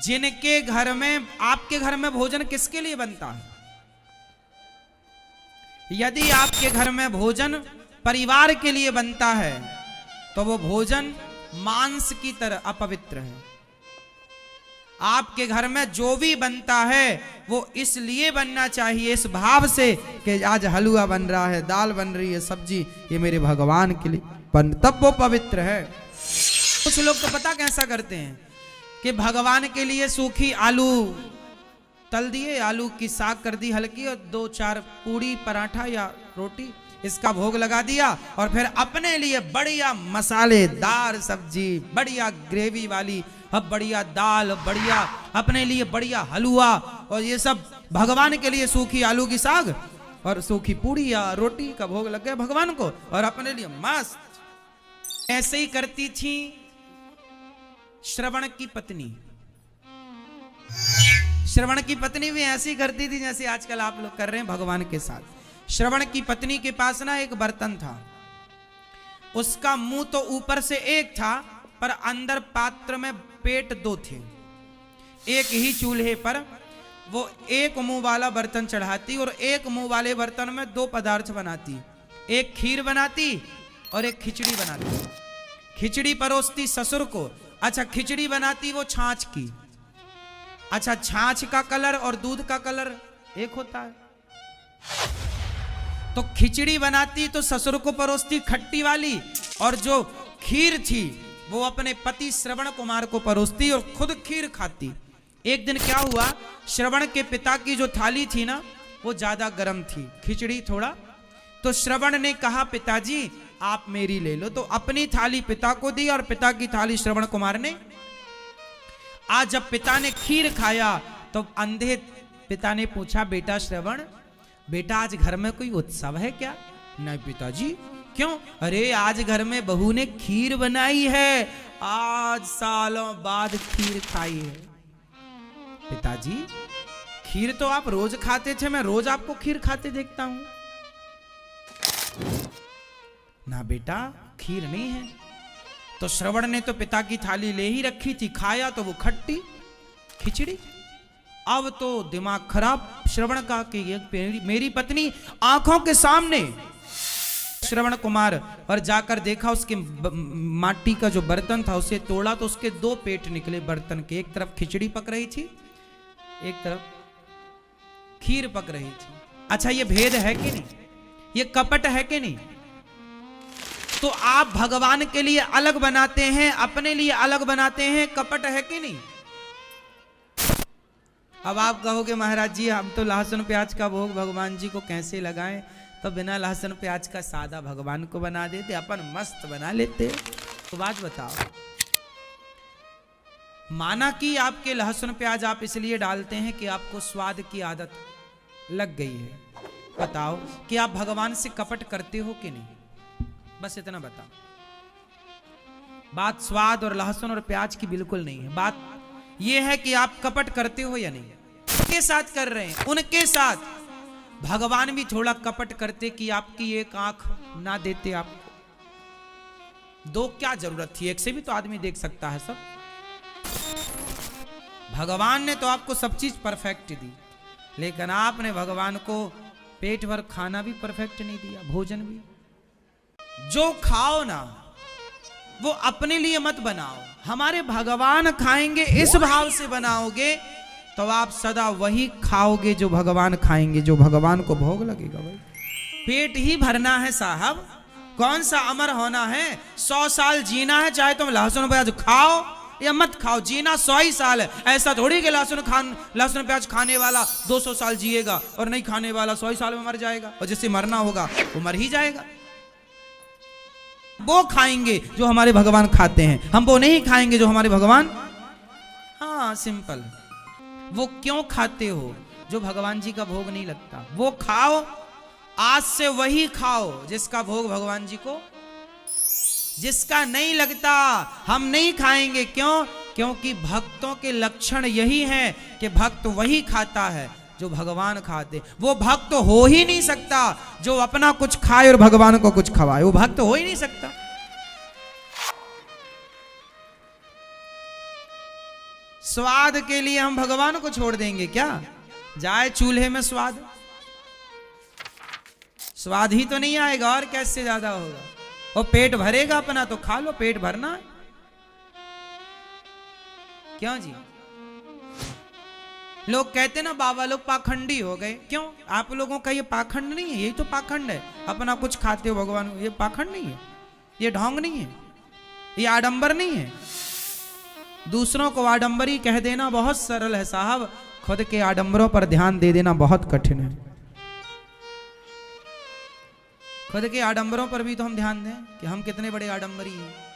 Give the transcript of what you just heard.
जिनके घर में, आपके घर में भोजन किसके लिए बनता है? यदि आपके घर में भोजन परिवार के लिए बनता है तो वो भोजन मांस की तरह अपवित्र है। आपके घर में जो भी बनता है वो इसलिए बनना चाहिए, इस भाव से कि आज हलवा बन रहा है, दाल बन रही है, सब्जी, ये मेरे भगवान के लिए बन, तब वो पवित्र है। कुछ लोग तो पता कैसा करते हैं कि भगवान के लिए सूखी आलू तल दिए, आलू की साग कर दी हल्की और 2-4 पूड़ी पराठा या रोटी इसका भोग लगा दिया, और फिर अपने लिए बढ़िया मसालेदार सब्जी, बढ़िया ग्रेवी वाली, अब बढ़िया दाल, बढ़िया अपने लिए बढ़िया हलवा, और ये सब भगवान के लिए सूखी आलू की साग और सूखी पूड़ी या रोटी का भोग लग गया भगवान को, और अपने लिए मस्त। ऐसे ही करती थी श्रवण की पत्नी। श्रवण की पत्नी भी ऐसी करती थी जैसे आजकल आप लोग कर रहे हैं भगवान के साथ। श्रवण की पत्नी के पास ना एक बर्तन था, उसका मुंह तो ऊपर से एक था पर अंदर पात्र में पेट 2 थे। एक ही चूल्हे पर वो एक मुंह वाला बर्तन चढ़ाती और एक मुंह वाले बर्तन में 2 पदार्थ बनाती, एक खीर बनाती और एक खिचड़ी बनाती। खिचड़ी परोसती ससुर को। अच्छा, खिचड़ी बनाती वो छाछ की। अच्छा, छाछ का कलर और दूध का कलर एक होता है, तो खिचड़ी बनाती तो ससुर को परोसती खट्टी वाली, और जो खीर थी वो अपने पति श्रवण कुमार को परोसती और खुद खीर खाती। एक दिन क्या हुआ, श्रवण के पिता की जो थाली थी ना वो ज्यादा गर्म थी, खिचड़ी थोड़ा, तो श्रवण ने कहा पिताजी आप मेरी ले लो, तो अपनी थाली पिता को दी और पिता की थाली श्रवण कुमार ने। आज जब पिता ने खीर खाया तो अंधे पिता ने पूछा, बेटा श्रवण, बेटा आज घर में कोई उत्सव है क्या? नहीं पिताजी। क्यों? अरे आज घर में बहू ने खीर बनाई है, आज सालों बाद खीर खाई है। पिताजी खीर तो आप रोज खाते थे, मैं रोज आपको खीर खाते देखता हूं। ना बेटा खीर नहीं है। तो श्रवण ने तो पिता की थाली ले ही रखी थी, खाया तो वो खट्टी खिचड़ी। अब तो दिमाग खराब श्रवण का कि मेरी पत्नी आंखों के सामने। श्रवण कुमार और जाकर देखा, उसके माटी का जो बर्तन था उसे तोड़ा तो उसके 2 पेट निकले बर्तन के। एक तरफ खिचड़ी पक रही थी, एक तरफ खीर पक रही थी। अच्छा, ये भेद है कि नहीं? ये कपट है कि नहीं? तो आप भगवान के लिए अलग बनाते हैं, अपने लिए अलग बनाते हैं, कपट है कि नहीं? अब आप कहोगे महाराज जी हम तो लहसुन प्याज का भोग भगवान जी को कैसे लगाएं, तो बिना लहसुन प्याज का सादा भगवान को बना देते, अपन मस्त बना लेते। तो बात बताओ, माना कि आपके लहसुन प्याज आप इसलिए डालते हैं कि आपको स्वाद की आदत लग गई है, बताओ कि आप भगवान से कपट करते हो कि नहीं? बस इतना बताओ। बात स्वाद और लहसुन और प्याज की बिल्कुल नहीं है, बात यह है कि आप कपट करते हो या नहीं। उनके साथ कर रहे हैं, उनके साथ भगवान भी थोड़ा कपट करते कि आपकी एक आंख ना देते आपको। 2 क्या जरूरत थी, एक से भी तो आदमी देख सकता है सब। भगवान ने तो आपको सब चीज परफेक्ट दी, लेकिन आपने भगवान को पेट भर खाना भी परफेक्ट नहीं दिया, भोजन भी। जो खाओ ना वो अपने लिए मत बनाओ, हमारे भगवान खाएंगे इस भाव से बनाओगे तो आप सदा वही खाओगे जो भगवान खाएंगे, जो भगवान को भोग लगेगा। भाई पेट ही भरना है साहब, कौन सा अमर होना है? 100 साल जीना है, चाहे तुम लहसुन प्याज खाओ या मत खाओ, जीना 100 ही साल है। ऐसा थोड़ी कि लहसुन प्याज खाने वाला 200 साल जिएगा और नहीं खाने वाला 100 साल में मर जाएगा, और जिससे मरना होगा वो मर ही जाएगा। वो खाएंगे जो हमारे भगवान खाते हैं, हम वो नहीं खाएंगे जो हमारे भगवान। हाँ सिंपल। वो क्यों खाते हो? जो भगवान जी का भोग नहीं लगता वो खाओ, आज से वही खाओ जिसका भोग भगवान जी को, जिसका नहीं लगता हम नहीं खाएंगे। क्यों? क्योंकि भक्तों के लक्षण यही हैं कि भक्त वही खाता है जो भगवान खाते। वो भक्त हो ही नहीं सकता जो अपना कुछ खाए और भगवान को कुछ खवाए, वो भक्त हो ही नहीं सकता। स्वाद के लिए हम भगवान को छोड़ देंगे क्या? जाए चूल्हे में स्वाद, स्वाद ही तो नहीं आएगा और कैसे ज्यादा होगा? और पेट भरेगा अपना तो खा लो, पेट भरना है क्यों जी? लोग कहते ना बाबा लोग पाखंडी हो गए, क्यों? आप लोगों का ये पाखंड नहीं है, यही तो पाखंड है। अपना कुछ खाते हो भगवान, ये पाखंड नहीं है, ये ढोंग नहीं है, ये आडंबर नहीं है। दूसरों को आडंबरी कह देना बहुत सरल है साहब, खुद के आडंबरों पर ध्यान दे देना बहुत कठिन है। खुद के आडंबरों पर भी तो हम ध्यान दें कि हम कितने बड़े आडंबरी हैं।